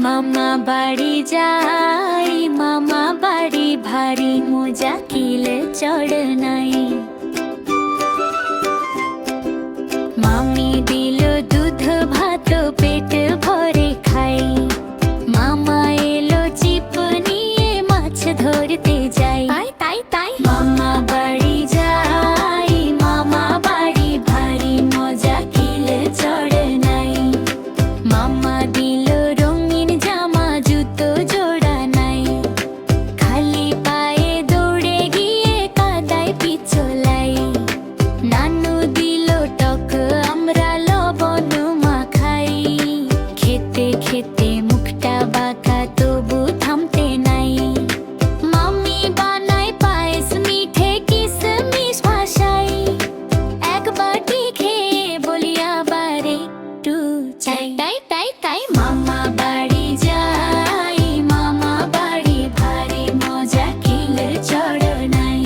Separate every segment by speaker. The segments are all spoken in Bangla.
Speaker 1: মামা বাড়ি যাই, মামা বাড়ি ভারী মজা কিলে চড় নাই। মামি দিল দুধ ভাত পেট ভরে খাই। মামা এলো চিপ নিয়ে মাছ ধরতে যাই। তাই তাই মামা বাড়ি যাই, মামা বাড়ি ভারী মজা কিলে চড় নাই। মামা দিল রঙিন জামা জুতো জোড়া নাই। খালি পায়ে দৌড়ে গিয়ে কাদায় পিছলাই। নানু দিল টক আমরা লবণ মাখাই। খেতে খেতে মুখটা বাঁকা তবু থামতে নাই। মামি বানায় পায়েস মিঠে কিশমিশ ভাসাই। এক বাটি খেয়ে বলি আবার একটু চাই। তাই মামা বাড়ি যাই, মামা বাড়ি ভারী মজা কিলে চড় নাই।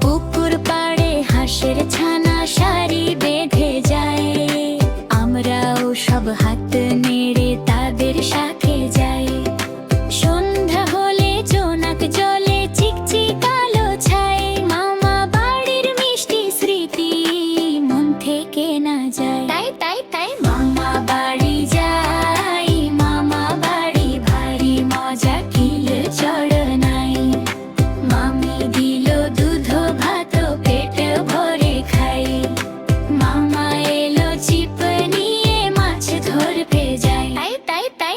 Speaker 1: পুকুর পাড়ে হাঁসের ছানা সারি বেঁধে যায়। আমরাও সব হাত নেড়ে তাদের সাথে যাই। সন্ধ্যা হলে জোনাক জলে চিকচিক আলো ছাই। মামা বাড়ির মিষ্টি স্মৃতি মন থেকে না যায়। তাই মামা বাড়ি যাই, মামা বাড়ি ভারী মজা কিলে চড় নাই। মামি দিল দুধ ভাত পেট ভরে খাই। মামা এলো চিপ নিয়ে মাছ ধরতে যাই। তাই